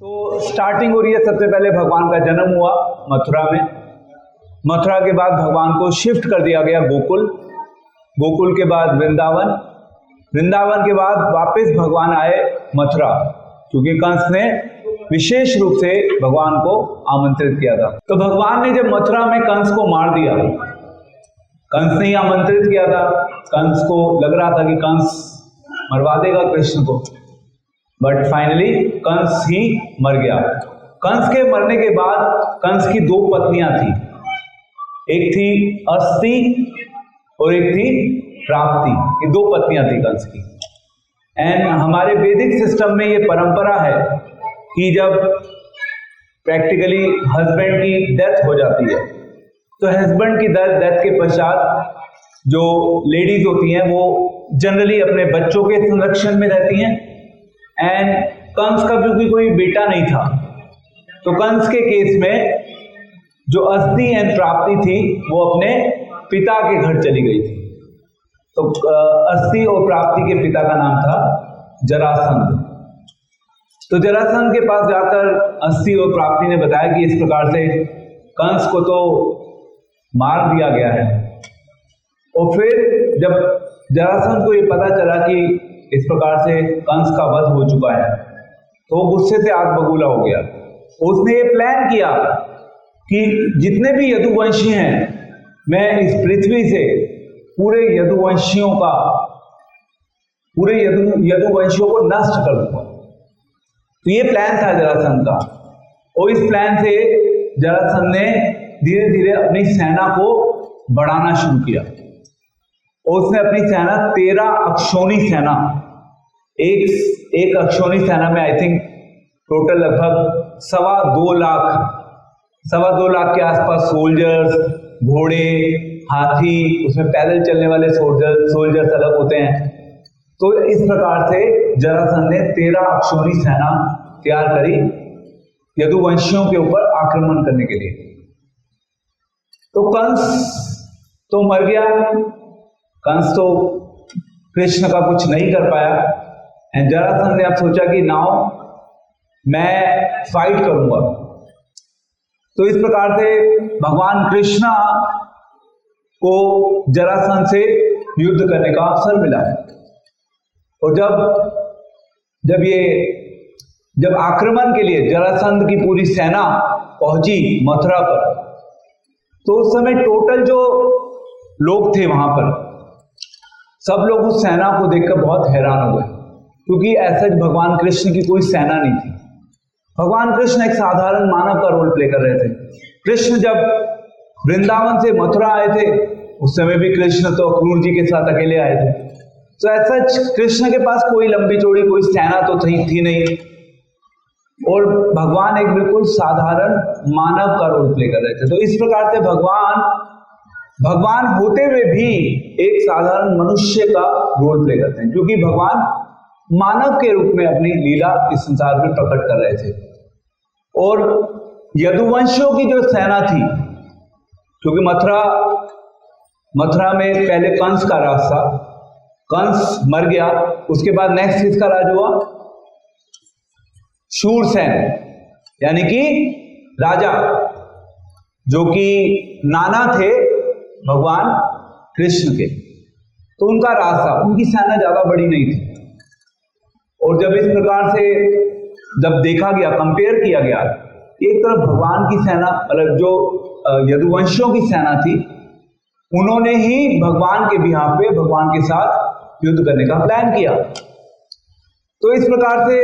तो स्टार्टिंग हो रही है, सबसे पहले भगवान का जन्म हुआ मथुरा में। मथुरा के बाद भगवान को शिफ्ट कर दिया गया गोकुल, गोकुल के बाद वृंदावन, वृंदावन के बाद वापस भगवान आए मथुरा, क्योंकि कंस ने विशेष रूप से भगवान को आमंत्रित किया था। तो भगवान ने जब मथुरा में कंस को मार दिया, कंस ने ही आमंत्रित किया था, कंस को लग रहा था कि कंस मरवा देगा कृष्ण को, बट फाइनली कंस ही मर गया। कंस के मरने के बाद कंस की दो पत्नियां थी, एक थी अस्ति और एक थी प्राप्ति। ये दो पत्नियां थी कंस की। एंड हमारे वैदिक सिस्टम में ये परंपरा है कि जब प्रैक्टिकली हस्बैंड की डेथ हो जाती है, तो हस्बैंड की डेथ के पश्चात जो लेडीज होती हैं वो जनरली अपने बच्चों के संरक्षण में रहती हैं। एंड कंस का क्योंकि कोई बेटा नहीं था, तो कंस के केस में जो अस्ति एंड प्राप्ति थी वो अपने पिता के घर चली गई थी। तो अस्ति और प्राप्ति के पिता का नाम था जरासंध। तो जरासंध के पास जाकर अस्ति और प्राप्ति ने बताया कि इस प्रकार से कंस को तो मार दिया गया है। और फिर जब जरासंध को ये पता चला कि इस प्रकार से कंस का वध हो चुका है, तो वो गुस्से से आग बबूला हो गया। उसने ये प्लान किया कि जितने भी यदुवंशी हैं, मैं इस पृथ्वी से पूरे यदुवंशियों को नष्ट कर दूंगा। तो ये प्लान था जरासंध का। और इस प्लान से जरासंध ने धीरे धीरे अपनी सेना को बढ़ाना शुरू किया। और उसने अपनी सेना 13 अक्षौणी सेना, एक अक्षौणी सेना में आई थिंक टोटल लगभग 2.25 लाख के आसपास सोल्जर्स, घोड़े, हाथी, उसमें पैदल चलने वाले सोल्जर्स अलग होते हैं। तो इस प्रकार से जरासंध ने 13 अक्षौणी सेना तैयार करी यदुवंशियों के ऊपर आक्रमण करने के लिए। तो कंस तो मर गया, कंस तो कृष्ण का कुछ नहीं कर पाया। एंड जरासंध ने अब सोचा कि नाउ मैं फाइट करूंगा। तो इस प्रकार से भगवान कृष्णा को जरासंध से युद्ध करने का अवसर मिला। और जब आक्रमण के लिए जरासंध की पूरी सेना पहुंची मथुरा पर, तो उस समय टोटल जो लोग थे वहां पर, सब लोग उस सेना को देखकर बहुत हैरान हो गए, क्योंकि ऐसा भगवान कृष्ण की कोई सेना नहीं थी। भगवान कृष्ण एक साधारण मानव का रोल प्ले कर रहे थे। कृष्ण जब वृंदावन से मथुरा आए थे, उस समय भी कृष्ण तो क्रूर जी के साथ अकेले आए थे। तो ऐसा कृष्ण के पास कोई लंबी चौड़ी कोई सेना तो थी नहीं, और भगवान एक बिल्कुल साधारण मानव का रोल प्ले कर रहे थे। तो इस प्रकार से भगवान होते हुए भी एक साधारण मनुष्य का रोल प्ले करते हैं, क्योंकि भगवान मानव के रूप में अपनी लीला इस संसार में प्रकट कर रहे थे। और यदुवंशियों की जो सेना थी, क्योंकि मथुरा में पहले कंस का राज था, कंस मर गया, उसके बाद नेक्स्ट किसका राज हुआ? शूरसेन, यानी कि राजा, जो कि नाना थे भगवान कृष्ण के। तो उनका राज था, उनकी सेना ज्यादा बड़ी नहीं थी। और जब इस प्रकार से जब देखा गया, कंपेयर किया गया, एक तरफ भगवान की सेना, मतलब जो यदुवंशियों की सेना थी, उन्होंने ही भगवान के बिहाफ पे भगवान के साथ युद्ध करने का प्लान किया। तो इस प्रकार से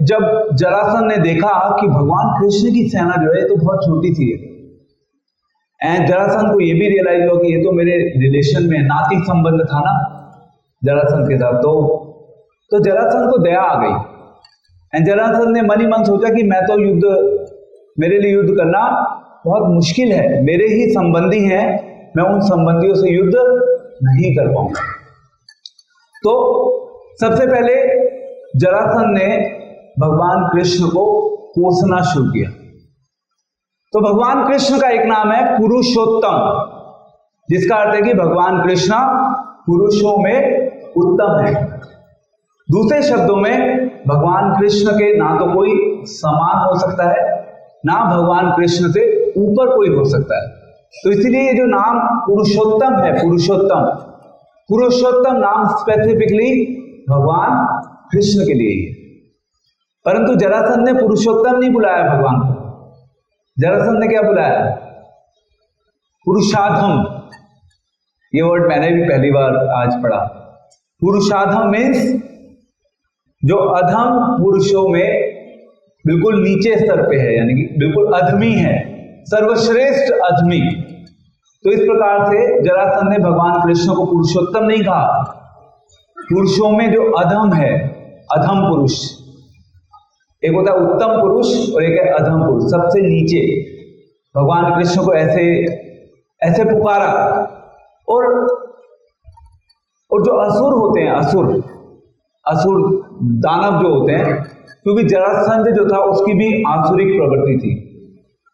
जब जरासंध ने देखा कि भगवान कृष्ण की सेना जो है तो बहुत छोटी सी है, एंड जरासंध को ये भी रियलाइज हुआ कि ये तो मेरे रिलेशन में नाती संबंध था ना जरासंध के साथ, तो जरासंध को दया आ गई। एंड जरासंध ने मन ही मन सोचा कि मेरे लिए युद्ध करना बहुत मुश्किल है, मेरे ही संबंधी हैं, मैं उन संबंधियों से युद्ध नहीं कर पाऊंगा। तो सबसे पहले जरासंध ने भगवान कृष्ण को कोसना शुरू किया। तो भगवान कृष्ण का एक नाम है पुरुषोत्तम, जिसका अर्थ है कि भगवान कृष्ण पुरुषों में उत्तम है। दूसरे शब्दों में भगवान कृष्ण के ना तो कोई समान हो सकता है, ना भगवान कृष्ण से ऊपर कोई हो सकता है। तो इसलिए जो नाम पुरुषोत्तम है, पुरुषोत्तम नाम स्पेसिफिकली भगवान कृष्ण के लिए ही है। परंतु जरासंध ने पुरुषोत्तम नहीं बुलाया भगवान को। जरासंध ने क्या बुलाया? पुरुषाधम। ये वर्ड मैंने भी पहली बार आज पढ़ा। पुरुषाधम मीन्स जो अधम पुरुषों में बिल्कुल नीचे स्तर पे है, यानी कि बिल्कुल अधमी है, सर्वश्रेष्ठ अधमी। तो इस प्रकार से जरासंध ने भगवान कृष्ण को पुरुषोत्तम नहीं कहा। पुरुषों में जो अधम है, अधम पुरुष, एक होता है उत्तम पुरुष और एक है अधम पुरुष, सबसे नीचे। भगवान कृष्ण को ऐसे ऐसे पुकारा। और जो असुर होते हैं, असुर दानव जो होते हैं, क्योंकि जरासंध जो था उसकी भी आसुरिक प्रवृत्ति थी।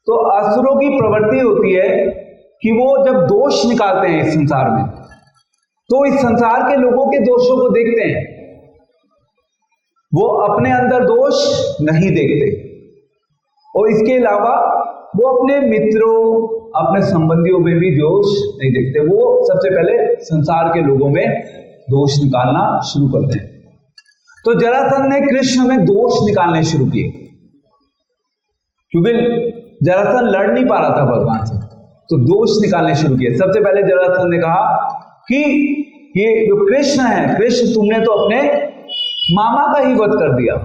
तो असुरों की प्रवृत्ति होती है कि वो जब दोष निकालते हैं इस संसार में, तो इस संसार के लोगों के दोषों को देखते हैं, वो अपने अंदर दोष नहीं देखते। और इसके अलावा वो अपने मित्रों, अपने संबंधियों में भी दोष नहीं देखते। वो सबसे पहले संसार के लोगों में दोष निकालना शुरू करते हैं। तो जरासंध ने कृष्ण में दोष निकालने शुरू किए, क्योंकि जरासंध लड़ नहीं पा रहा था भगवान से, तो दोष निकालने शुरू किए। सबसे पहले जरासंध ने कहा कि ये जो कृष्ण है, कृष्ण तुमने तो अपने मामा का ही वध कर दिया।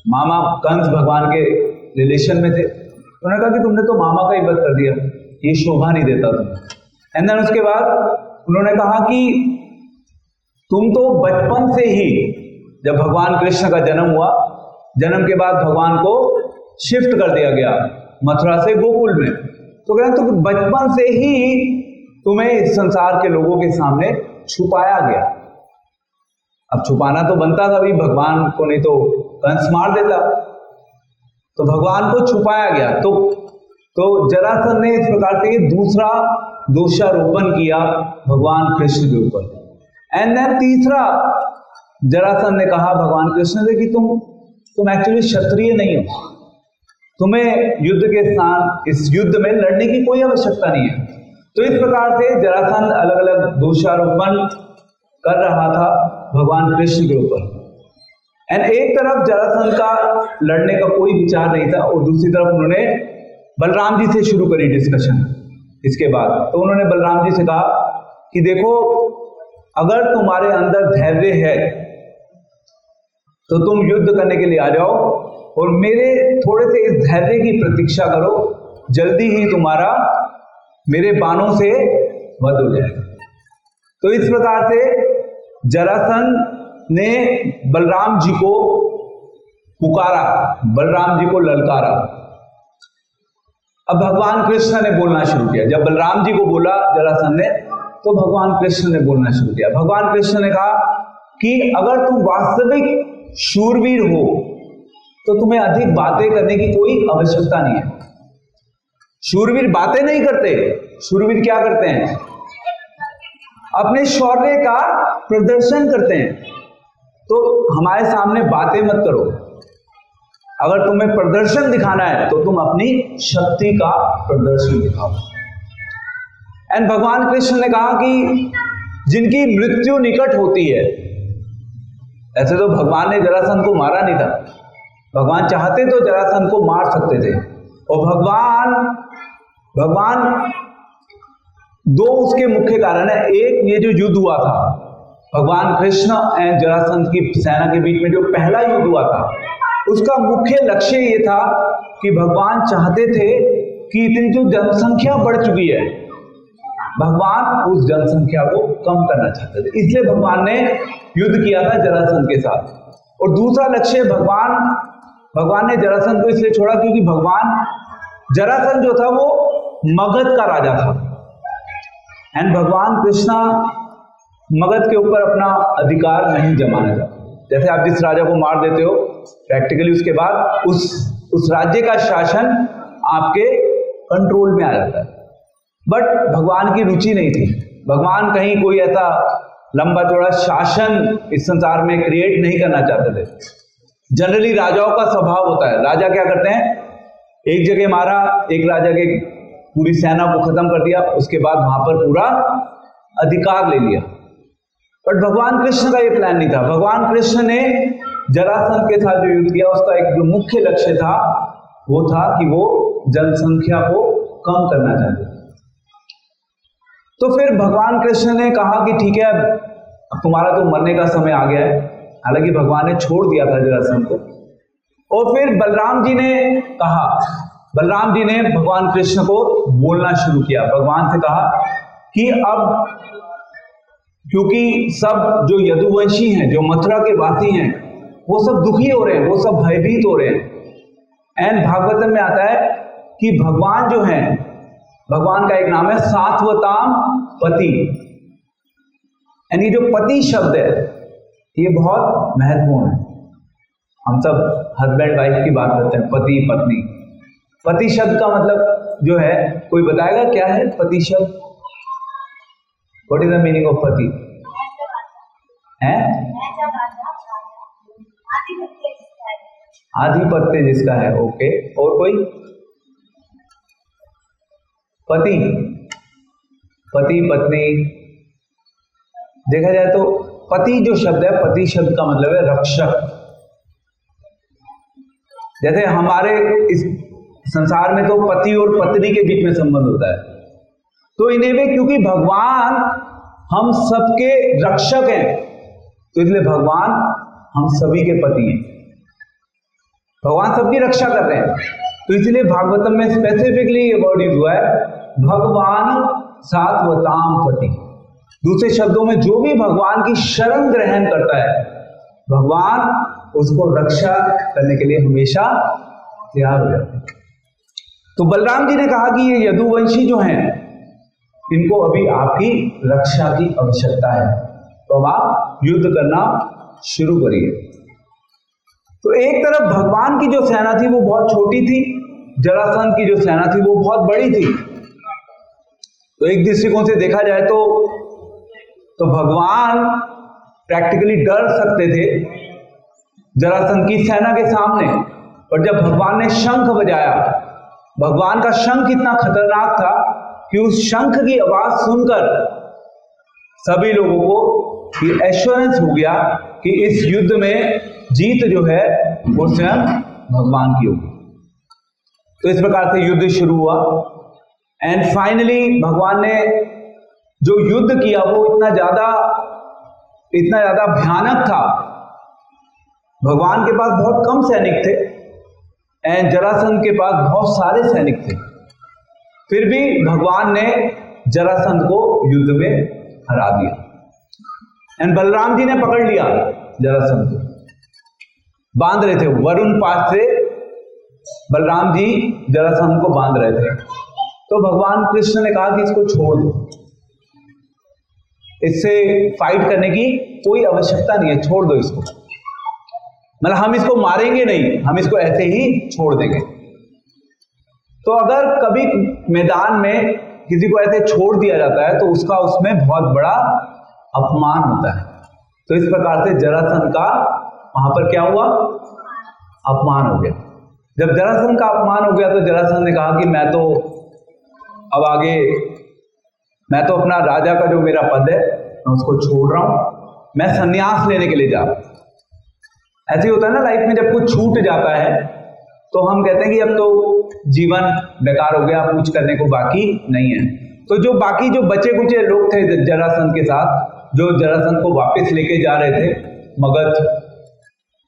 मामा कंस भगवान के रिलेशन में थे। उन्होंने कहा कि तुमने तो मामा का ही वध कर दिया, ये शोभा नहीं देता तुम्हें। एंड देन उसके बाद उन्होंने कहा कि तुम तो बचपन से ही, जब भगवान कृष्ण का जन्म हुआ, जन्म के बाद भगवान को शिफ्ट कर दिया गया मथुरा से गोकुल में, तो कहते तो बचपन से ही तुम्हें इस संसार के लोगों के सामने छुपाया गया। अब छुपाना तो बनता था भी भगवान को, नहीं तो कंस मार देता, तो भगवान को छुपाया गया। तो जरासंध ने इस प्रकार से दूसरा दोषारोपण किया भगवान कृष्ण के ऊपर। एंड देन तीसरा जरासंध ने कहा भगवान कृष्ण से कि तुम एक्चुअली क्षत्रिय नहीं हो, तुम्हें युद्ध के स्थान, इस युद्ध में लड़ने की कोई आवश्यकता नहीं है। तो इस प्रकार से जरासंध अलग अलग दोषारोपण कर रहा था भगवान कृष्ण के ऊपर। एंड एक तरफ जरासंध का लड़ने का कोई विचार नहीं था, और दूसरी तरफ उन्होंने बलराम जी से शुरू करी डिस्कशन। इसके बाद तो उन्होंने बलराम जी से कहा कि देखो, अगर तुम्हारे अंदर धैर्य है तो तुम युद्ध करने के लिए आ जाओ, और मेरे थोड़े से इस धैर्य की प्रतीक्षा करो, जल्दी ही तुम्हारा मेरे बाणों से वध हो जाएगा। तो इस प्रकार से जरासंध ने बलराम जी को पुकारा, बलराम जी को ललकारा। अब भगवान कृष्ण ने बोलना शुरू किया। जब बलराम जी को बोला जरासंध ने, तो भगवान कृष्ण ने बोलना शुरू किया। भगवान कृष्ण ने कहा कि अगर तुम वास्तविक शूरवीर हो तो तुम्हें अधिक बातें करने की कोई आवश्यकता नहीं है। शूरवीर बातें नहीं करते, शूरवीर क्या करते हैं? अपने शौर्य का प्रदर्शन करते हैं। तो हमारे सामने बातें मत करो, अगर तुम्हें प्रदर्शन दिखाना है तो तुम अपनी शक्ति का प्रदर्शन दिखाओ। एंड भगवान कृष्ण ने कहा कि जिनकी मृत्यु निकट होती है, ऐसे तो भगवान ने जरासंध को मारा नहीं था, भगवान चाहते तो जरासंध को मार सकते थे। और भगवान दो उसके मुख्य कारण है। एक, ये जो युद्ध हुआ था भगवान कृष्ण एंड जरासंध की सेना के बीच में, जो पहला युद्ध हुआ था, उसका मुख्य लक्ष्य ये था कि भगवान चाहते थे कि इतनी जो जनसंख्या बढ़ चुकी है, भगवान उस जनसंख्या को कम करना चाहते थे। इसलिए भगवान ने युद्ध किया था जरासंध के साथ। और दूसरा लक्ष्य, भगवान ने जरासंध को इसलिए छोड़ा क्योंकि जरासंध जो था वो मगध का राजा था, एंड भगवान कृष्णा मगध के ऊपर अपना अधिकार नहीं जमाना चाहते। जैसे आप जिस राजा को मार देते हो, प्रैक्टिकली उसके बाद उस राज्य का शासन आपके कंट्रोल में आ जाता है। बट भगवान की रुचि नहीं थी। भगवान कहीं कोई ऐसा लंबा चौड़ा शासन इस संसार में क्रिएट नहीं करना चाहते थे। जनरली राजाओं का स्वभाव होता है, राजा क्या करते हैं, एक जगह मारा, एक राजा के पूरी सेना को खत्म कर दिया, उसके बाद वहां पर पूरा अधिकार ले लिया। बट भगवान कृष्ण का ये प्लान नहीं था। भगवान कृष्ण ने जरासंध के साथ जो युद्ध किया उसका एक जो मुख्य लक्ष्य था वो था कि वो जनसंख्या को कम करना चाहते थे। तो फिर भगवान कृष्ण ने कहा कि ठीक है, अब तुम्हारा तो मरने का समय आ गया है। हालांकि भगवान ने छोड़ दिया था जरासंध को। और फिर बलराम जी ने कहा, बलराम जी ने भगवान कृष्ण को बोलना शुरू किया, भगवान से कहा कि अब क्योंकि सब जो यदुवंशी हैं, जो मथुरा के वासी हैं, वो सब दुखी हो रहे हैं, वो सब भयभीत हो रहे हैं। एंड भागवतम में आता है कि भगवान जो है, भगवान का एक नाम है सात्वताम पति। एंड ये जो पति शब्द है ये बहुत महत्वपूर्ण है। हम सब हस्बैंड वाइफ की बात करते हैं, पति पत्नी। पति शब्द का मतलब जो है, कोई बताएगा क्या है पति शब्द? What is the meaning of पति? है आधिपत्य जिसका है। ओके, और कोई? पति, पति पत्नी। देखा जाए तो पति जो शब्द है, पति शब्द का मतलब है रक्षक। जैसे हमारे इस संसार में तो पति और पत्नी के बीच में संबंध होता है, तो इन्हें भी क्योंकि भगवान हम सबके रक्षक हैं, तो इसलिए भगवान हम सभी के पति हैं। भगवान सबकी रक्षा कर रहे हैं, तो इसलिए भागवतम में स्पेसिफिकली ये वर्ड यूज हुआ है, भगवान सात्वताम पति। दूसरे शब्दों में जो भी भगवान की शरण ग्रहण करता है, भगवान उसको रक्षा करने के लिए हमेशा तैयार हो जाते हैं। तो बलराम जी ने कहा कि ये यदुवंशी जो हैं, इनको अभी आपकी रक्षा की आवश्यकता है, तो अब आप युद्ध करना शुरू करिए। तो एक तरफ भगवान की जो सेना थी वो बहुत छोटी थी, जरासंध की जो सेना थी वो बहुत बड़ी थी। तो एक दृष्टिकोण से देखा जाए तो भगवान प्रैक्टिकली डर सकते थे जरासंध की सेना के सामने। और जब भगवान ने शंख बजाया, भगवान का शंख इतना खतरनाक था कि उस शंख की आवाज सुनकर सभी लोगों को ये एश्योरेंस हो गया कि इस युद्ध में जीत जो है वो स्वयं भगवान की होगी। तो इस प्रकार से युद्ध शुरू हुआ। एंड फाइनली भगवान ने जो युद्ध किया वो इतना ज्यादा भयानक था। भगवान के पास बहुत कम सैनिक थे एंड जरासंध के पास बहुत सारे सैनिक थे। फिर भी भगवान ने जरासंध को युद्ध में हरा दिया। एंड बलराम जी ने पकड़ लिया जरासंध को, बांध रहे थे वरुण पास से, बलराम जी जरासंध को बांध रहे थे। तो भगवान कृष्ण ने कहा कि इसको छोड़ दो, इससे फाइट करने की कोई आवश्यकता नहीं है, छोड़ दो इसको। मतलब हम इसको मारेंगे नहीं, हम इसको ऐसे ही छोड़ देंगे। तो अगर कभी मैदान में किसी को ऐसे छोड़ दिया जाता है तो उसका उसमें बहुत बड़ा अपमान होता है। तो इस प्रकार से जरासंध का वहां पर क्या हुआ, अपमान हो गया। जब जरासंध का अपमान हो गया तो जरासंध ने कहा कि मैं तो अपना राजा का जो मेरा पद है मैं उसको छोड़ रहा हूं, मैं संन्यास लेने के लिए जा रहा हूं। ऐसे ही होता है ना लाइफ में, जब कुछ छूट जाता है तो हम कहते हैं कि अब तो जीवन बेकार हो गया, कुछ करने को बाकी नहीं है। तो जो बाकी जो बचे कुचे लोग थे जरासंध के साथ, जो जरासंध को वापस लेके जा रहे थे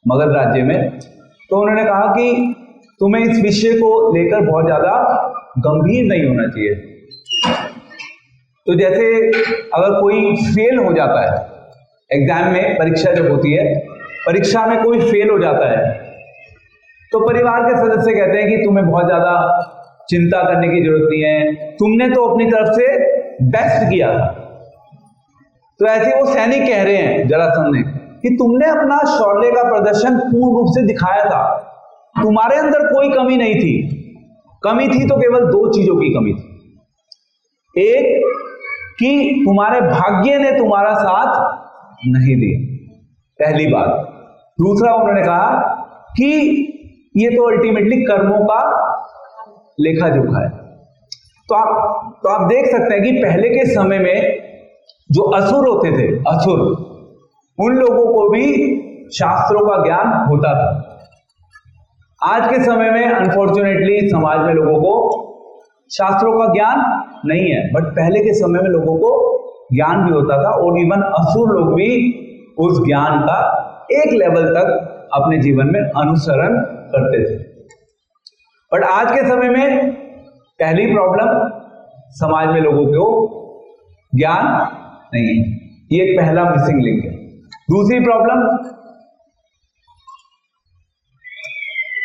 मगध राज्य में, तो उन्होंने कहा कि तुम्हें इस विषय को लेकर बहुत ज्यादा गंभीर नहीं होना चाहिए। तो जैसे अगर कोई फेल हो जाता है एग्जाम में, परीक्षा जब होती है, परीक्षा में कोई फेल हो जाता है तो परिवार के सदस्य कहते हैं कि तुम्हें बहुत ज्यादा चिंता करने की जरूरत नहीं है, तुमने तो अपनी तरफ से बेस्ट किया था। तो ऐसे वो सैनिक कह रहे हैं जरासंध ने कि तुमने अपना शौर्य का प्रदर्शन पूर्ण रूप से दिखाया था, तुम्हारे अंदर कोई कमी नहीं थी। कमी थी तो केवल दो चीजों की कमी थी। एक कि तुम्हारे भाग्य ने तुम्हारा साथ नहीं दिया, पहली बात। दूसरा उन्होंने कहा कि ये तो अल्टीमेटली कर्मों का लेखा जोखा है। तो आप देख सकते हैं कि पहले के समय में जो असुर होते थे, असुर, उन लोगों को भी शास्त्रों का ज्ञान होता था। आज के समय में अनफॉर्चुनेटली समाज में लोगों को शास्त्रों का ज्ञान नहीं है, बट पहले के समय में लोगों को ज्ञान भी होता था और इवन असुर लोग भी उस ज्ञान का एक लेवल तक अपने जीवन में अनुसरण करते थे। बट आज के समय में पहली प्रॉब्लम, समाज में लोगों को ज्ञान नहीं है, ये एक पहला मिसिंग लिंक है। दूसरी प्रॉब्लम,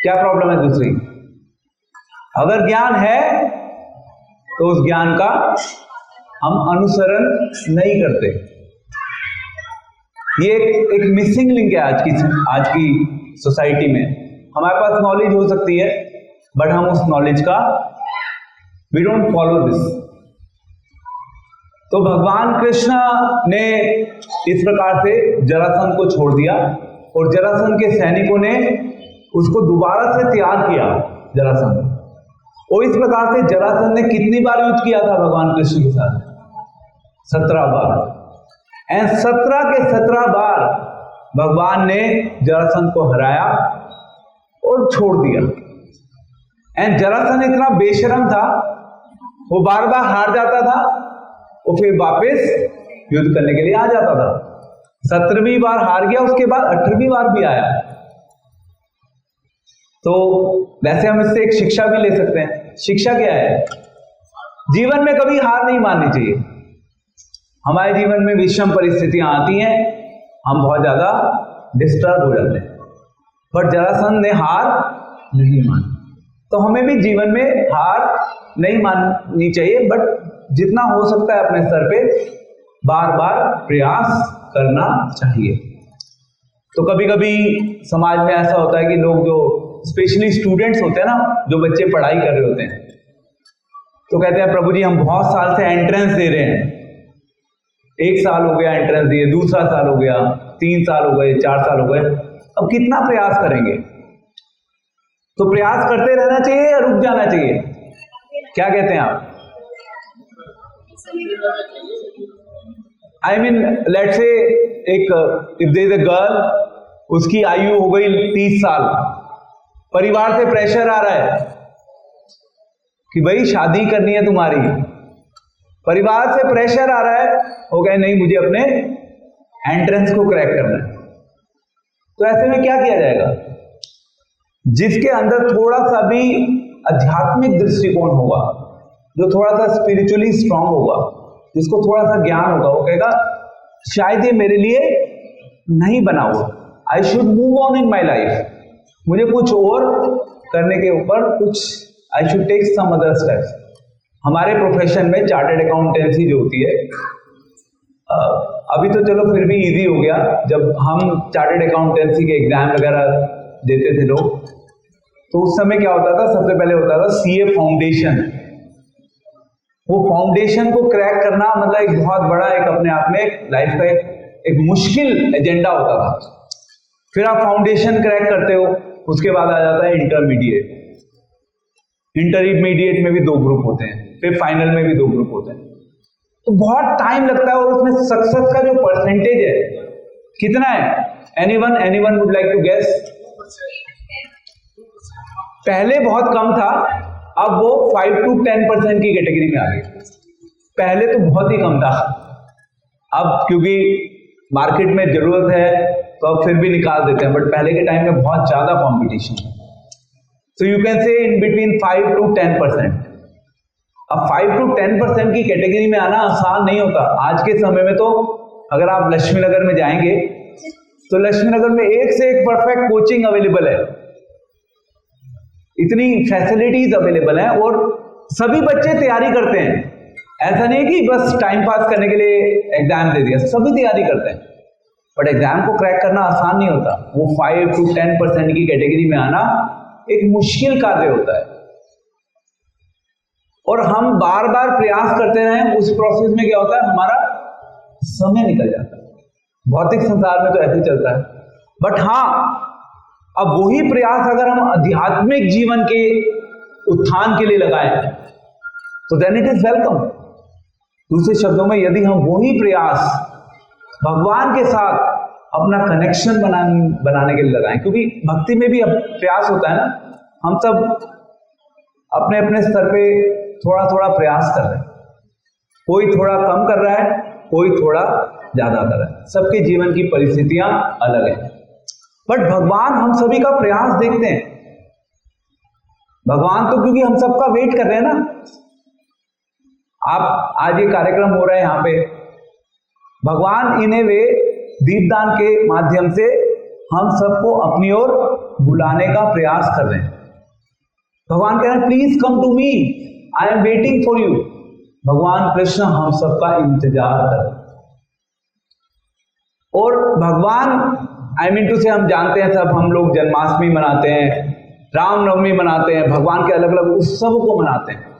क्या प्रॉब्लम है दूसरी? अगर ज्ञान है तो उस ज्ञान का हम अनुसरण नहीं करते। ये एक मिसिंग लिंक है आज की सोसाइटी में। हमारे पास नॉलेज हो सकती है, बट हम उस नॉलेज का वी डोंट फॉलो दिस। तो भगवान कृष्ण ने इस प्रकार से जरासंध को छोड़ दिया और जरासंध के सैनिकों ने उसको दोबारा से तैयार किया, जरासंध। और इस प्रकार से जरासंध ने कितनी बार युद्ध किया था भगवान कृष्ण के साथ? 17 बार। एंड 17 के 17 बार भगवान ने जरासंध को हराया और छोड़ दिया। एंड जरासंध इतना बेशरम था, वो बार बार हार जाता था और फिर वापस युद्ध करने के लिए आ जाता था। 17वीं बार हार गया, उसके बाद 18वीं बार भी आया। तो वैसे हम इससे एक शिक्षा भी ले सकते हैं। शिक्षा क्या है? जीवन में कभी हार नहीं माननी चाहिए। हमारे जीवन में विषम परिस्थितियां आती हैं, हम बहुत ज्यादा डिस्टर्ब हो जाते हैं, पर जरासंध ने हार नहीं मानी। तो हमें भी जीवन में हार नहीं माननी चाहिए, बट जितना हो सकता है अपने स्तर पे बार बार प्रयास करना चाहिए। तो कभी कभी समाज में ऐसा होता है कि लोग जो स्पेशली स्टूडेंट्स होते हैं ना, जो बच्चे पढ़ाई कर रहे होते हैं, तो कहते हैं प्रभु जी हम बहुत साल से एंट्रेंस दे रहे हैं, 1 साल हो गया एंट्रेंस दिए, दूसरा साल हो गया, 3 साल हो गए, 4 साल हो गए, अब कितना प्रयास करेंगे? तो प्रयास करते रहना चाहिए या रुक जाना चाहिए? क्या कहते हैं आप? आई मीन लेट से एक if there is a girl, उसकी आयु हो गई 30 साल, परिवार से प्रेशर आ रहा है कि भाई शादी करनी है तुम्हारी, परिवार से प्रेशर आ रहा है, हो गया नहीं मुझे अपने एंट्रेंस को क्रैक करना है। तो ऐसे में क्या किया जाएगा? जिसके अंदर थोड़ा सा भी आध्यात्मिक दृष्टिकोण होगा, जो थोड़ा सा स्पिरिचुअली स्ट्रांग होगा, जिसको थोड़ा सा ज्ञान होगा, वो कहेगा शायद ये मेरे लिए नहीं बना हुआ, I should move on in my life, मुझे कुछ और करने के ऊपर कुछ, I should take some other steps. हमारे प्रोफेशन में चार्टर्ड अकाउंटेंसी जो होती है, अभी तो चलो फिर भी इजी हो गया, जब हम चार्टर्ड अकाउंटेंसी के एग्जाम वगैरह देते थे लोग, तो उस समय क्या होता था? सबसे पहले होता था सीए फाउंडेशन। वो फाउंडेशन को क्रैक करना मतलब एक बहुत बड़ा, एक अपने आप में लाइफ का एक मुश्किल एजेंडा होता था। फिर आप फाउंडेशन क्रैक करते हो, उसके बाद आ जाता है इंटरमीडिएट। इंटरमीडिएट में भी 2 ग्रुप होते हैं, फिर फाइनल में भी 2 ग्रुप होते हैं। तो बहुत टाइम लगता है और उसमें सक्सेस का जो परसेंटेज है कितना है? Anyone would like to guess? पहले बहुत कम था, अब वो 5 to 10% की कैटेगरी में आ गई। पहले तो बहुत ही कम था, अब क्योंकि मार्केट में जरूरत है तो अब फिर भी निकाल देते हैं, बट पहले के टाइम में बहुत ज्यादा कंपटीशन है। So you can say in between 5 to 10%। अब 5 to 10% की कैटेगरी में आना आसान नहीं होता। आज के समय में तो अगर आप लक्ष्मी नगर में जाएंगे तो लक्ष्मी नगर में एक से एक परफेक्ट कोचिंग अवेलेबल है, इतनी फैसिलिटीज अवेलेबल हैं और सभी बच्चे तैयारी करते हैं। ऐसा नहीं कि बस टाइम पास करने के लिए एग्जाम दे दिया, सभी तैयारी करते हैं, बट एग्जाम को क्रैक करना आसान नहीं होता। वो 5 to 10% की कैटेगरी में आना एक मुश्किल कार्य होता है। और हम बार बार प्रयास करते रहें, उस प्रोसेस में क्या होता है, हमारा समय निकल जाता है। भौतिक संसार में तो ऐसे ही चलता है। बट हाँ, अब वही प्रयास अगर हम आध्यात्मिक जीवन के उत्थान के लिए लगाएं तो देन इट इज वेलकम। दूसरे शब्दों में, यदि हम वही प्रयास भगवान के साथ अपना कनेक्शन बनाने के लिए लगाएं, क्योंकि भक्ति में भी अब प्रयास होता है ना, हम सब अपने अपने स्तर पे थोड़ा थोड़ा प्रयास कर रहे हैं, कोई थोड़ा कम कर रहा है, कोई थोड़ा ज्यादा कर रहा है, सबके जीवन की परिस्थितियां अलग हैं। बट भगवान हम सभी का प्रयास देखते हैं। भगवान तो क्योंकि हम सबका वेट कर रहे हैं ना, आप आज ये कार्यक्रम हो रहा है यहां पे, भगवान इन ए वे दीपदान के माध्यम से हम सबको अपनी ओर बुलाने का प्रयास कर रहे हैं। भगवान कह रहे हैं please come to me, I am waiting for you. भगवान कृष्ण हम सबका इंतजार कर रहे हैं। और भगवान आई मीन टू से, हम जानते हैं सब, हम लोग जन्माष्टमी मनाते हैं, रामनवमी मनाते हैं, भगवान के अलग अलग उत्सव को मनाते हैं।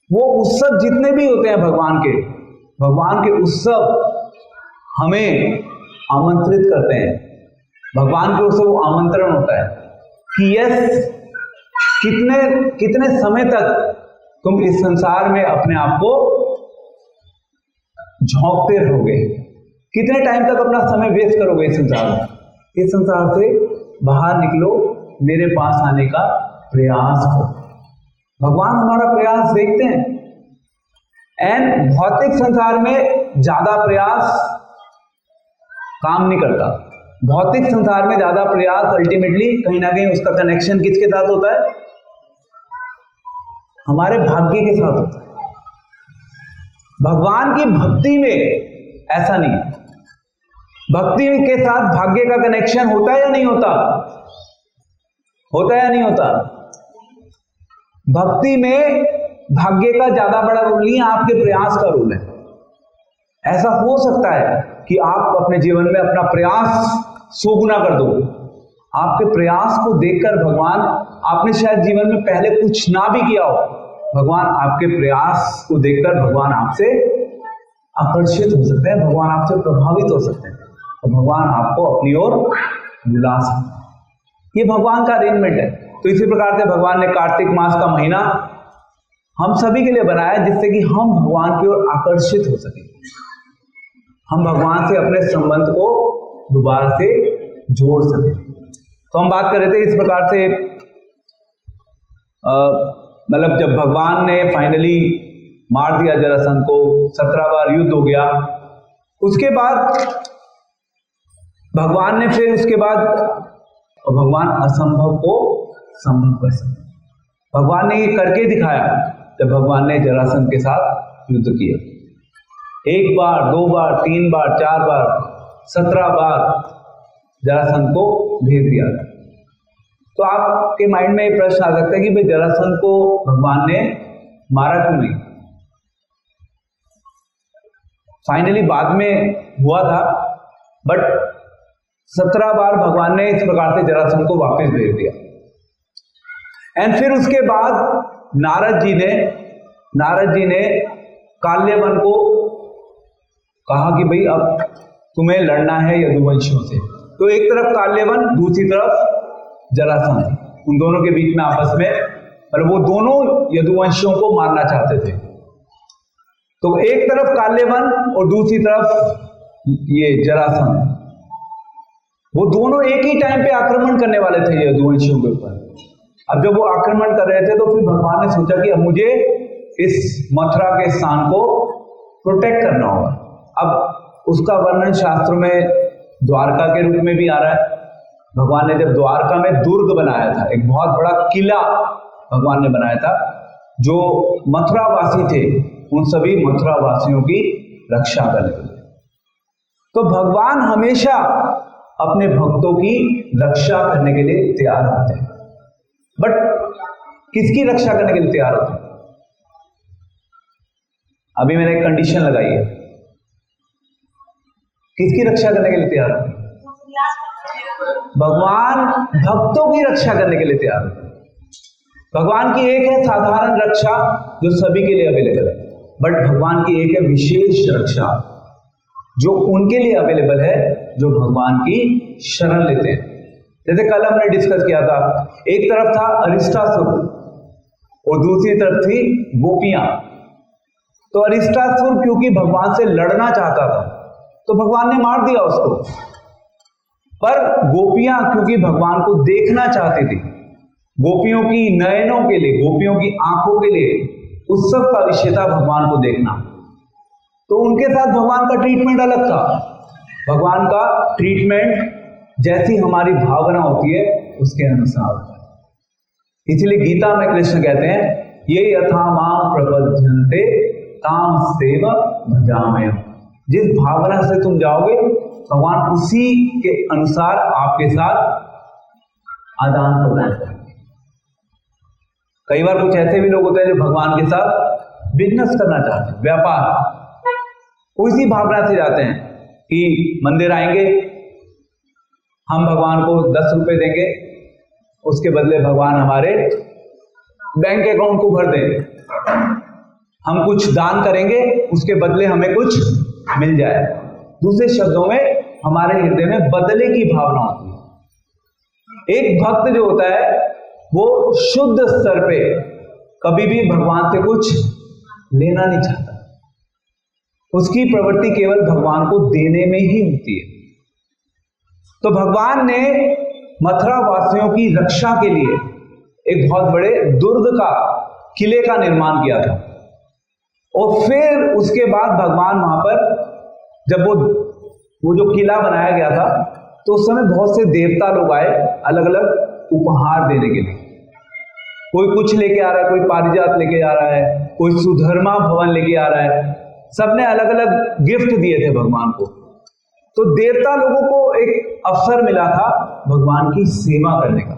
वो उत्सव जितने भी होते हैं भगवान के उत्सव हमें आमंत्रित करते हैं। भगवान के उत्सव आमंत्रण होता है कि यस, कितने समय तक तुम इस संसार में अपने आप को झोंकते रहोगे, कितने टाइम तक अपना समय वेस्ट करोगे इस संसार में। इस संसार से बाहर निकलो, मेरे पास आने का प्रयास करो। भगवान हमारा प्रयास देखते हैं। एंड भौतिक संसार में ज्यादा प्रयास काम नहीं करता। भौतिक संसार में ज्यादा प्रयास अल्टीमेटली कहीं ना कहीं उसका कनेक्शन किसके साथ होता है, हमारे भाग्य के साथ होता है। भगवान की भक्ति में ऐसा नहीं है। भक्ति के साथ भाग्य का कनेक्शन होता है या नहीं होता, होता है या नहीं होता। भक्ति में भाग्य का ज्यादा बड़ा रोल नहीं है, आपके प्रयास का रोल है। ऐसा हो सकता है कि आप अपने जीवन में अपना प्रयास 100 गुना कर दो। आपके प्रयास को देखकर भगवान, आपने शायद जीवन में पहले कुछ ना भी किया हो, भगवान आपके प्रयास को देखकर भगवान आपसे आकर्षित हो सकते हैं, भगवान आपसे प्रभावित हो सकते हैं और भगवान आपको अपनी ओर बुला सकते हैं। ये भगवान का अरेंजमेंट है। तो इसी प्रकार से भगवान ने कार्तिक मास का महीना हम सभी के लिए बनाया, जिससे कि हम भगवान की ओर आकर्षित हो सके, हम भगवान से अपने संबंध को दोबारा से जोड़ सके। तो हम बात कर रहे थे इस प्रकार से, मतलब जब भगवान ने फाइनली मार दिया जरासंध को, 17 बार युद्ध हो गया, उसके बाद भगवान ने फिर उसके बाद भगवान असंभव को संभव कर सके। भगवान ने ये करके दिखाया जब भगवान ने जरासंध के साथ युद्ध किया। 1 बार, 2 बार, 3 बार, 4 बार, 17 बार जरासंध को भेज दिया। तो आपके माइंड में ये प्रश्न आ सकता है कि भाई जरासंध को भगवान ने मारा क्यों नहीं। फाइनली बाद में हुआ था, बट 17 बार भगवान ने इस प्रकार से जरासंध को वापस भेज दिया। एंड फिर उसके बाद नारद जी ने काल्यवन को कहा कि भाई अब तुम्हें लड़ना है यदुवंशियों से। तो एक तरफ काल्यवन, दूसरी तरफ जरासंध, उन दोनों के बीच में आपस में, मतलब वो दोनों यदुवंशियों को मारना चाहते थे। तो एक तरफ काल्यवन और दूसरी तरफ ये जरासंध, वो दोनों एक ही टाइम पे आक्रमण करने वाले थे यदुवंशियों के ऊपर। अब जब वो आक्रमण कर रहे थे तो फिर भगवान ने सोचा कि अब मुझे इस मथुरा के स्थान को प्रोटेक्ट करना होगा। अब उसका वर्णन शास्त्रों में द्वारका के रूप में भी आ रहा है। भगवान ने जब द्वारका में दुर्ग बनाया था, एक बहुत बड़ा किला भगवान ने बनाया था, जो मथुरावासी थे उन सभी मथुरावासियों की रक्षा करने के लिए। तो भगवान हमेशा अपने भक्तों की रक्षा करने के लिए तैयार होते हैं। बट किसकी रक्षा करने के लिए तैयार होते हैं? अभी मैंने एक कंडीशन लगाई है, किसकी रक्षा करने के लिए तैयार होते हैं? भगवान भक्तों की रक्षा करने के लिए तैयार होते हैं। भगवान की एक है साधारण रक्षा जो सभी के लिए अवेलेबल है, बट भगवान की एक है विशेष रक्षा जो उनके लिए अवेलेबल है जो भगवान की शरण लेते हैं। जैसे कल हमने डिस्कस किया था, एक तरफ था अरिष्टासुर और दूसरी तरफ थी गोपियां। तो अरिष्टासुर क्योंकि भगवान से लड़ना चाहता था तो भगवान ने मार दिया उसको, पर गोपियां क्योंकि भगवान को देखना चाहती थी, गोपियों की नयनों के लिए, गोपियों की आंखों के लिए उत्सव का विषय था भगवान को देखना, तो उनके साथ भगवान का ट्रीटमेंट अलग था। भगवान का ट्रीटमेंट जैसी हमारी भावना होती है उसके अनुसार होता है। इसलिए गीता में कृष्ण कहते हैं, ये यथा मां प्रपद्यन्ते ताम सेव भजाम्यहम्। जिस भावना से तुम जाओगे भगवान उसी के अनुसार आपके साथ आदान प्रदान करेंगे। कई बार कुछ ऐसे भी लोग होते हैं जो भगवान के साथ बिजनेस करना चाहते हैं, व्यापार, उसी भावना से जाते हैं कि मंदिर आएंगे, हम भगवान को 10 रुपए देंगे, उसके बदले भगवान हमारे बैंक अकाउंट को भर दें, हम कुछ दान करेंगे उसके बदले हमें कुछ मिल जाए। दूसरे शब्दों में हमारे हृदय में बदले की भावना होती है। एक भक्त जो होता है वो शुद्ध स्तर पे कभी भी भगवान से कुछ लेना नहीं चाहता, उसकी प्रवृत्ति केवल भगवान को देने में ही होती है। तो भगवान ने मथुरा वासियों की रक्षा के लिए एक बहुत बड़े दुर्ग का, किले का निर्माण किया था, और फिर उसके बाद भगवान वहां पर जब वो जो किला बनाया गया था तो उस समय बहुत से देवता लोग आए अलग अलग उपहार देने के लिए। कोई कुछ लेके आ रहा है, कोई पारिजात लेके आ रहा है, कोई सुधर्मा भवन लेके आ रहा है, सबने अलग अलग गिफ्ट दिए थे भगवान को। तो देवता लोगों को एक अवसर मिला था भगवान की सेवा करने का,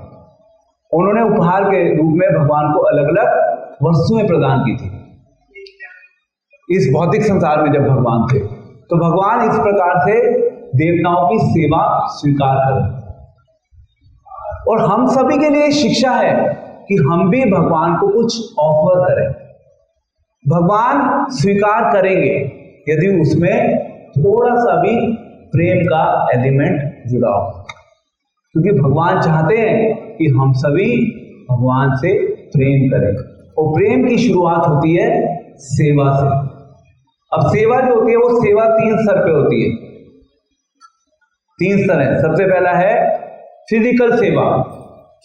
उन्होंने उपहार के रूप में भगवान को अलग अलग वस्तुएं प्रदान की थी। इस भौतिक संसार में जब भगवान थे तो भगवान इस प्रकार से देवताओं की सेवा स्वीकार करें, और हम सभी के लिए शिक्षा है कि हम भी भगवान को कुछ ऑफर करें। भगवान स्वीकार करेंगे यदि उसमें थोड़ा सा भी प्रेम का एलिमेंट जुड़ा हो, क्योंकि भगवान चाहते हैं कि हम सभी भगवान से प्रेम करें, और प्रेम की शुरुआत होती है सेवा से। अब सेवा जो होती है वो सेवा 3 स्तर पे होती है, 3 स्तर है। सबसे पहला है फिजिकल सेवा।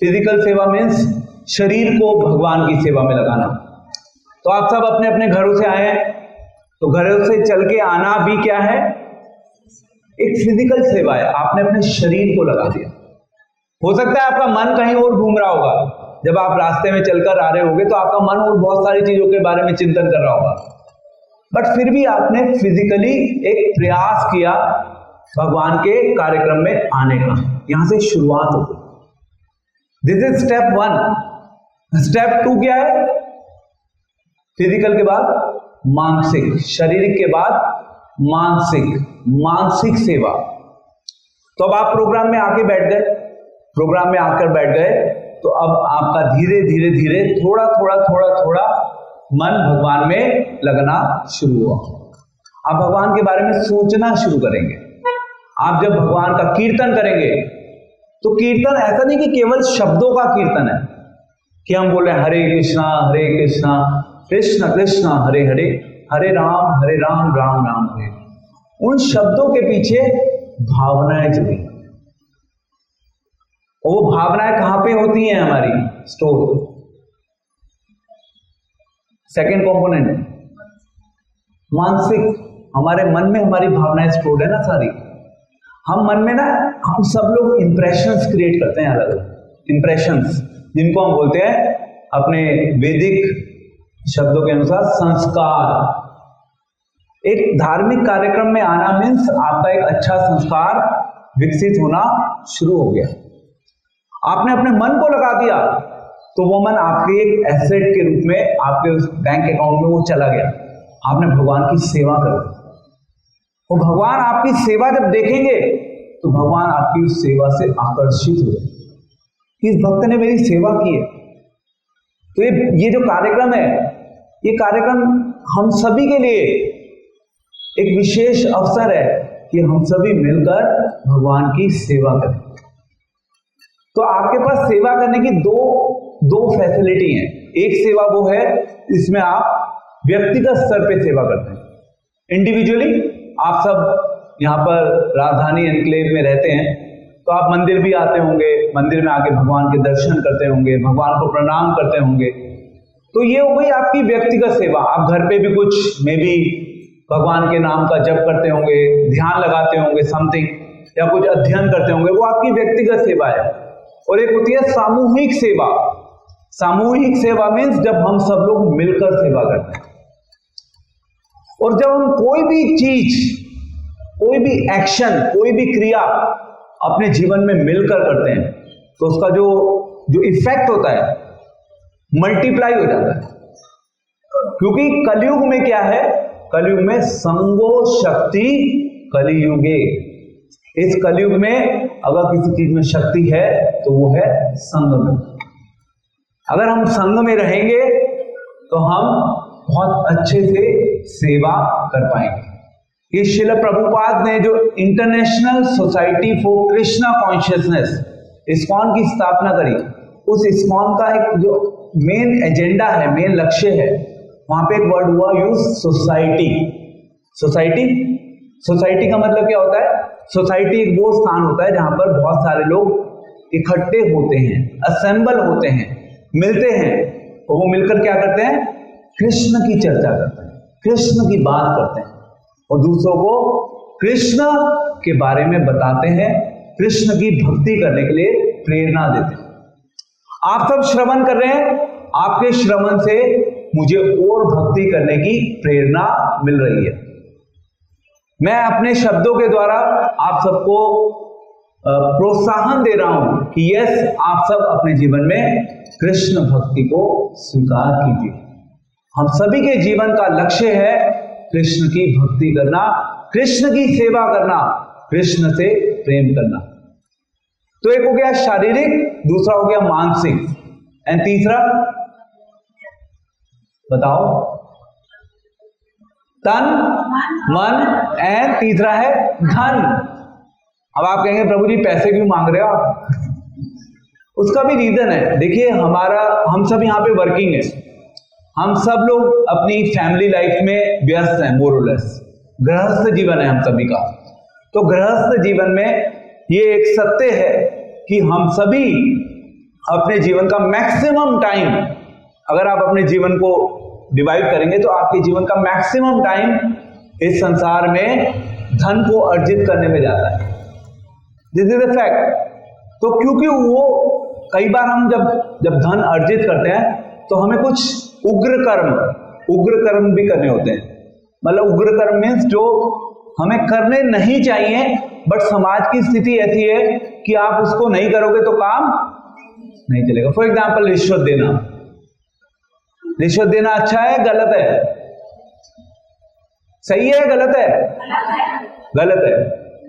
फिजिकल सेवा मीन्स शरीर को भगवान की सेवा में लगाना। तो आप सब अपने अपने घरों से आए हैं, तो घरों से चल के आना भी क्या है, एक फिजिकल सेवा है, आपने अपने शरीर को लगा दिया। हो सकता है आपका मन कहीं और घूम रहा होगा, जब आप रास्ते में चलकर आ रहे होंगे तो आपका मन और बहुत सारी चीजों के बारे में चिंतन कर रहा होगा, बट फिर भी आपने फिजिकली एक प्रयास किया भगवान के कार्यक्रम में आने का। यहां से शुरुआत होगी। This is step 1। स्टेप 2 क्या है? फिजिकल के बाद मानसिक, शारीरिक के बाद मानसिक सेवा। तो अब आप प्रोग्राम में आके बैठ गए, प्रोग्राम में आकर बैठ गए, तो अब आपका धीरे धीरे थोड़ा मन भगवान में लगना शुरू हुआ। आप भगवान के बारे में सोचना शुरू करेंगे। आप जब भगवान का कीर्तन करेंगे तो कीर्तन ऐसा नहीं कि केवल शब्दों का कीर्तन है कि हम बोले हरे कृष्णा कृष्ण कृष्ण हरे हरे, हरे राम राम राम हरे। उन शब्दों के पीछे भावनाएं जुड़ी, और वो भावनाएं कहां पे होती हैं हमारी? स्टोर। सेकेंड कंपोनेंट मानसिक, हमारे मन में हमारी भावनाएं स्टोर्ड है ना सारी। हम मन में ना, हम सब लोग इंप्रेशंस क्रिएट करते हैं, अलग अलग इंप्रेशंस, जिनको हम बोलते हैं अपने वैदिक शब्दों के अनुसार संस्कार। एक धार्मिक कार्यक्रम में आना मीन्स आपका एक अच्छा संस्कार विकसित होना शुरू हो गया। आपने अपने मन को लगा दिया तो वो मन आपके एक एसेट के रूप में आपके उस बैंक अकाउंट में वो चला गया। आपने भगवान की सेवा कर दी, और भगवान आपकी सेवा जब देखेंगे तो भगवान आपकी उस सेवा से आकर्षित हो जाए। इस भक्त ने मेरी सेवा की है, तो ये जो कार्यक्रम है, ये कार्यक्रम हम सभी के लिए एक विशेष अवसर है कि हम सभी मिलकर भगवान की सेवा करें। तो आपके पास सेवा करने की दो फैसिलिटी हैं। एक सेवा वो है इसमें आप व्यक्तिगत स्तर पे सेवा करते हैं, इंडिविजुअली। आप सब यहाँ पर राजधानी एनक्लेव में रहते हैं, तो आप मंदिर भी आते होंगे, मंदिर में आके भगवान के दर्शन करते होंगे, भगवान को प्रणाम करते होंगे। तो ये हो गई आपकी व्यक्तिगत सेवा। आप घर पे भी कुछ मे बी भगवान के नाम का जप करते होंगे, ध्यान लगाते होंगे समथिंग, या कुछ अध्ययन करते होंगे, वो आपकी व्यक्तिगत सेवा है। और एक होती है सामूहिक सेवा। सामूहिक सेवा मीन्स जब हम सब लोग मिलकर सेवा करते हैं। और जब हम कोई भी चीज, कोई भी एक्शन, कोई भी क्रिया अपने जीवन में मिलकर करते हैं, तो उसका जो इफेक्ट होता है मल्टीप्लाई हो जाता है। क्योंकि कलयुग में क्या है, कलयुग में संगो शक्ति कलियुगे। इस कलयुग में अगर किसी चीज में शक्ति है तो वो है संग में। अगर हम संग में रहेंगे तो हम बहुत अच्छे से सेवा कर पाएंगे। ये श्रील प्रभुपाद ने जो international society for Krishna consciousness ISKCON की स्थापना करी, उस इस्कॉन का एक जो मेन एजेंडा है, मेन लक्ष्य है, वहां पे एक वर्ड हुआ यूज, सोसाइटी। सोसाइटी का मतलब क्या होता है? सोसाइटी एक वो स्थान होता है जहां पर बहुत सारे लोग इकट्ठे होते हैं, असेंबल होते हैं, मिलते हैं, और वो मिलकर क्या करते हैं? कृष्ण की चर्चा करते हैं, कृष्ण की बात करते हैं, और दूसरों को कृष्ण के बारे में बताते हैं, कृष्ण की भक्ति करने के लिए प्रेरणा देते हैं। आप सब श्रवण कर रहे हैं, आपके श्रवण से मुझे और भक्ति करने की प्रेरणा मिल रही है। मैं अपने शब्दों के द्वारा आप सबको प्रोत्साहन दे रहा हूं कि यस, आप सब अपने जीवन में कृष्ण भक्ति को स्वीकार कीजिए। हम सभी के जीवन का लक्ष्य है कृष्ण की भक्ति करना, कृष्ण की सेवा करना, कृष्ण से प्रेम करना। तो एक हो गया शारीरिक, दूसरा हो गया मानसिक, एंड तीसरा बताओ, तन मन, एंड तीसरा है धन। अब आप कहेंगे प्रभु जी पैसे क्यों मांग रहे हो आप? उसका भी रीजन है। देखिए, हम सब यहाँ पे वर्किंग है, हम सब लोग अपनी फैमिली लाइफ में व्यस्त हैं, मोर और लेस। गृहस्थ जीवन है हम सभी का। तो गृहस्थ जीवन में ये एक सत्य है कि हम सभी अपने जीवन का मैक्सिमम टाइम, अगर आप अपने जीवन को डिवाइड करेंगे तो आपके जीवन का मैक्सिमम टाइम इस संसार में धन को अर्जित करने में जाता है। This is a fact. तो क्योंकि वो कई बार हम जब धन अर्जित करते हैं तो हमें कुछ उग्र कर्म भी करने होते हैं। मतलब उग्र कर्म मीन्स जो हमें करने नहीं चाहिए, बट समाज की स्थिति ऐसी है कि आप उसको नहीं करोगे तो काम नहीं चलेगा। फॉर एग्जाम्पल, रिश्वत देना अच्छा है, गलत है? सही है, गलत है? गलत है।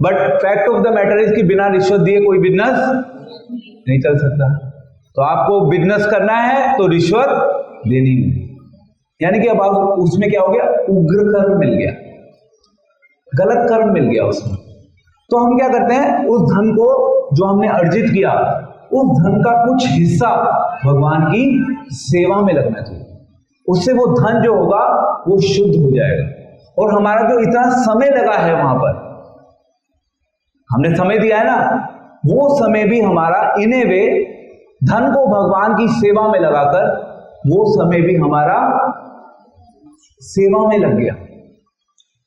But fact of the matter is कि बिना रिश्वत दिए कोई बिजनेस नहीं चल सकता। तो आपको बिजनेस करना है तो रिश्वत देनी है, यानी कि अब उसमें क्या हो गया? उग्र कर्म मिल गया, गलत कर्म मिल गया उसमें। तो हम क्या करते हैं? उस धन को जो हमने अर्जित किया, उस धन का कुछ हिस्सा भगवान की सेवा में लगना चाहिए। उससे वो धन जो होगा वो शुद्ध हो जाएगा। और हमारा जो इतना समय लगा है, वहां पर हमने समय दिया है ना, वो समय भी हमारा इन ए वे धन को भगवान की सेवा में लगाकर वो समय भी हमारा सेवा में लग गया।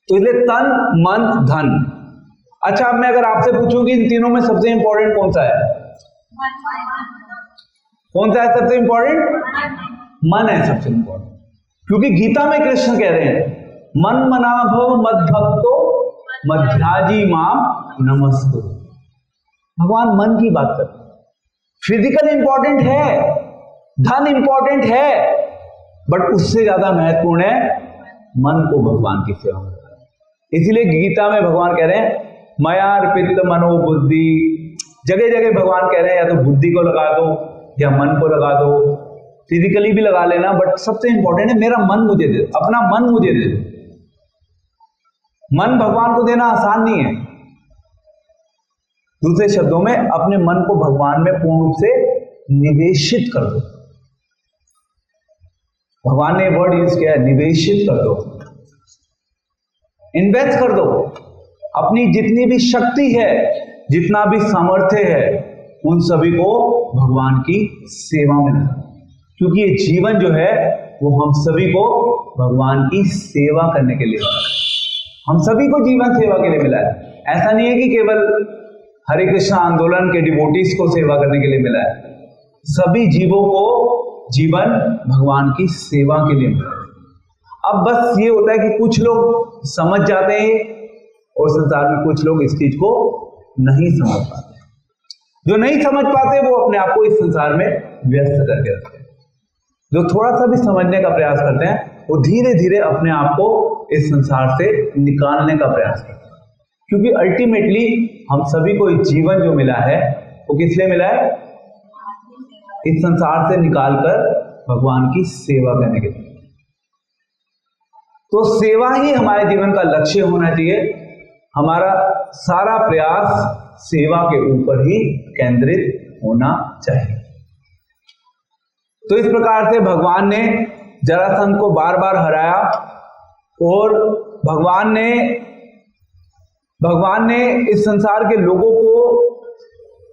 तो इसलिए तन मन धन। अच्छा, अब मैं अगर आपसे पूछूं कि इन तीनों में सबसे इंपॉर्टेंट कौन सा है? कौन सा है सबसे इंपॉर्टेंट? मन है सबसे इंपॉर्टेंट। क्योंकि गीता में कृष्ण कह रहे हैं, मन मना भव मद भक्तो मध्याजी माम नमस्कुरु। भगवान मन की बात करते हैं। फिजिकल इंपॉर्टेंट है, धन इंपॉर्टेंट है, बट उससे ज्यादा महत्वपूर्ण है मन को भगवान की सेवा में। इसीलिए गीता में भगवान कह रहे हैं, मया अर्पित मनो बुद्धि। जगह जगह भगवान कह रहे हैं या तो बुद्धि को लगा दो या मन को लगा दो। फिजिकली भी लगा लेना, बट सबसे इंपॉर्टेंट है मेरा मन मुझे दे दो, अपना मन मुझे दे दो। मन भगवान को देना आसान नहीं है। दूसरे शब्दों में अपने मन को भगवान में पूर्ण रूप से निवेशित कर दो। भगवान ने वर्ड यूज किया है, निवेशित कर दो, इन्वेस्ट कर दो। अपनी जितनी भी शक्ति है, जितना भी सामर्थ्य है, उन सभी को भगवान की सेवा में लगा, क्योंकि ये जीवन जो है वो हम सभी को भगवान की सेवा करने के लिए मिला है। हम सभी को जीवन सेवा के लिए मिला है। ऐसा नहीं है कि केवल हरे कृष्ण आंदोलन के डिवोटीज को सेवा करने के लिए मिला है। सभी जीवों को जीवन भगवान की सेवा के लिए मिला है। अब बस ये होता है कि कुछ लोग समझ जाते हैं और संसार में कुछ लोग इस चीज को नहीं समझ पाते। जो नहीं समझ पाते वो अपने आप को इस संसार में व्यस्त करके रखते हैं। जो थोड़ा सा भी समझने का प्रयास करते हैं वो धीरे धीरे अपने आप को इस संसार से निकालने का प्रयास करते हैं, क्योंकि अल्टीमेटली हम सभी को इस जीवन जो मिला है वो किस लिए मिला है? इस संसार से निकालकर भगवान की सेवा करने के लिए। तो सेवा ही हमारे जीवन का लक्ष्य होना चाहिए। हमारा सारा प्रयास सेवा के ऊपर ही केंद्रित होना चाहिए। तो इस प्रकार से भगवान ने जरासंध को बार बार हराया और भगवान ने इस संसार के लोगों को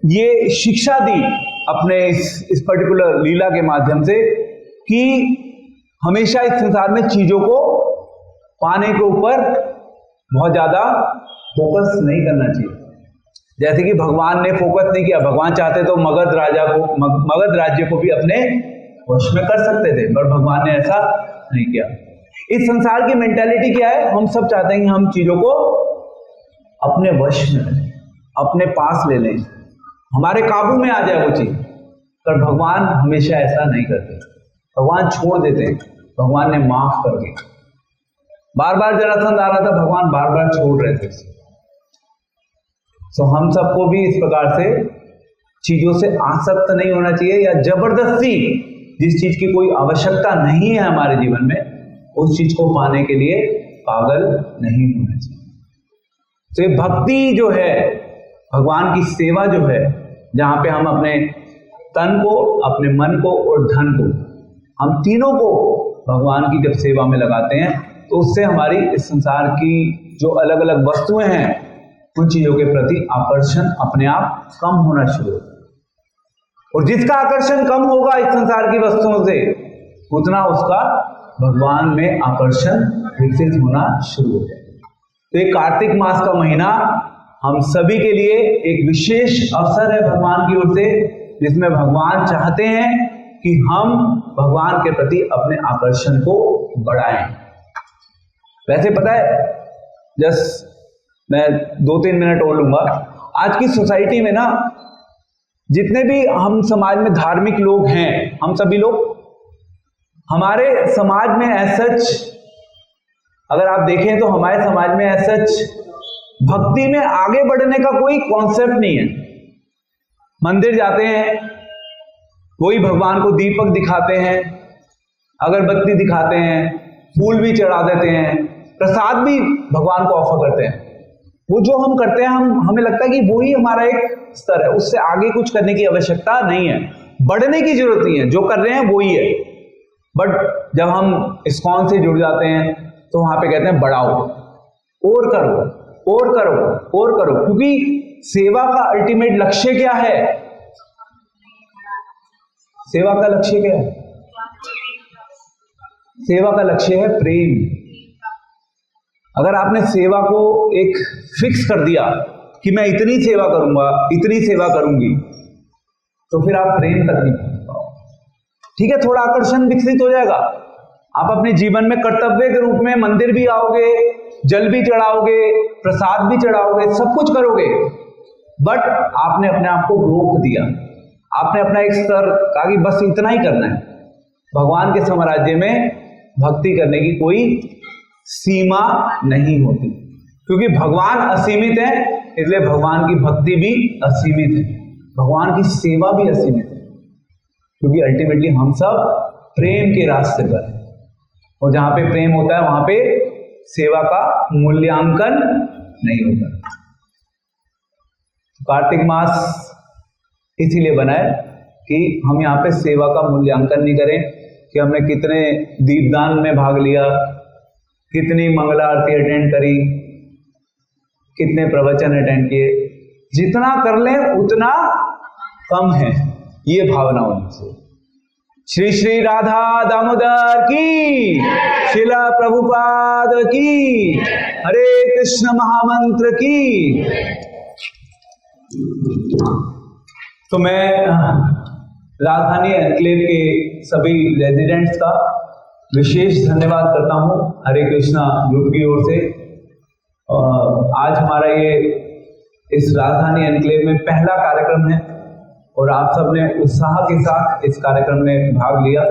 ये शिक्षा दी अपने इस पर्टिकुलर लीला के माध्यम से कि हमेशा इस संसार में चीजों को पाने के ऊपर बहुत ज्यादा फोकस नहीं करना चाहिए। जैसे कि भगवान ने फोकस नहीं किया। भगवान चाहते तो मगध राज्य को भी अपने वश में कर सकते थे, पर भगवान ने ऐसा नहीं किया। इस संसार की मेंटालिटी क्या है? हम सब चाहते हैं कि हम चीजों को अपने वश में लें, अपने पास ले लें, हमारे काबू में आ जाए वो चीज। पर भगवान हमेशा ऐसा नहीं करते। भगवान छोड़ देते हैं। भगवान ने माफ कर दिया। बार बार जरासंध आ रहा था, भगवान बार बार छोड़ रहे थे। तो हम सबको भी इस प्रकार से चीजों से आसक्त नहीं होना चाहिए, या जबरदस्ती जिस चीज की कोई आवश्यकता नहीं है हमारे जीवन में, उस चीज को पाने के लिए पागल नहीं होना चाहिए। तो ये भक्ति जो है, भगवान की सेवा जो है, जहां पे हम अपने तन को, अपने मन को और धन को, हम तीनों को भगवान की जब सेवा में लगाते हैं, तो उससे हमारी इस संसार की जो अलग अलग वस्तुएं हैं, उन चीजों के प्रति आकर्षण अपने आप कम होना शुरू होता है। और जिसका आकर्षण कम होगा इस संसार की वस्तुओं से, उतना उसका भगवान में आकर्षण विकसित होना शुरू हो जाएगा। तो ये कार्तिक मास का महीना हम सभी के लिए एक विशेष अवसर है भगवान की ओर से, जिसमें भगवान चाहते हैं कि हम भगवान के प्रति अपने आकर्षण को बढ़ाएं। वैसे पता है, जस्ट मैं 2-3 मिनट और लूंगा। आज की सोसाइटी में ना, जितने भी हम समाज में धार्मिक लोग हैं, हम सभी लोग, हमारे समाज में एज सच अगर आप देखें तो हमारे समाज में एज सच भक्ति में आगे बढ़ने का कोई कॉन्सेप्ट नहीं है। मंदिर जाते हैं, कोई भगवान को दीपक दिखाते हैं, अगरबत्ती दिखाते हैं, फूल भी चढ़ा देते हैं, प्रसाद भी भगवान को ऑफर करते हैं। वो जो हम करते हैं, हमें लगता है कि वो ही हमारा एक स्तर है, उससे आगे कुछ करने की आवश्यकता नहीं है, बढ़ने की जरूरत नहीं है, जो कर रहे हैं वो ही है। बट जब हम इस्कॉन से जुड़ जाते हैं तो वहां पे कहते हैं बढ़ाओ, और करो, और करो, और करो, क्योंकि सेवा का अल्टीमेट लक्ष्य क्या है? सेवा का लक्ष्य क्या है? सेवा का लक्ष्य है प्रेम। अगर आपने सेवा को एक फिक्स कर दिया कि मैं इतनी सेवा करूंगा, इतनी सेवा करूंगी, तो फिर आप प्रेम तक नहीं पहुंच पाओगे। ठीक है, थोड़ा आकर्षण विकसित हो जाएगा, आप अपने जीवन में कर्तव्य के रूप में मंदिर भी आओगे, जल भी चढ़ाओगे, प्रसाद भी चढ़ाओगे, सब कुछ करोगे, बट आपने अपने आप को रोक दिया। आपने अपना एक स्तर कहा कि बस इतना ही करना है। भगवान के साम्राज्य में भक्ति करने की कोई सीमा नहीं होती, क्योंकि भगवान असीमित है, इसलिए भगवान की भक्ति भी असीमित है, भगवान की सेवा भी असीमित है। क्योंकि अल्टीमेटली हम सब प्रेम के रास्ते पर हैं, और जहां पे प्रेम होता है वहां पे सेवा का मूल्यांकन नहीं होता। कार्तिक मास इसीलिए बना है कि हम यहाँ पे सेवा का मूल्यांकन नहीं करें कि हमने कितने दीपदान में भाग लिया, कितनी मंगला आरती अटेंड करी, कितने प्रवचन अटेंड किए। जितना कर लें उतना कम है, ये भावना होनी चाहिए। श्री श्री राधा दामोदर की, शिला प्रभुपाद की, हरे कृष्ण महामंत्र की। तो मैं राजधानी एनक्लेव के सभी रेजिडेंट्स का विशेष धन्यवाद करता हूं हरे कृष्णा ग्रुप की ओर से। आज हमारा ये इस राजधानी एनक्लेव में पहला कार्यक्रम है और आप सबने उत्साह के साथ इस कार्यक्रम में भाग लिया।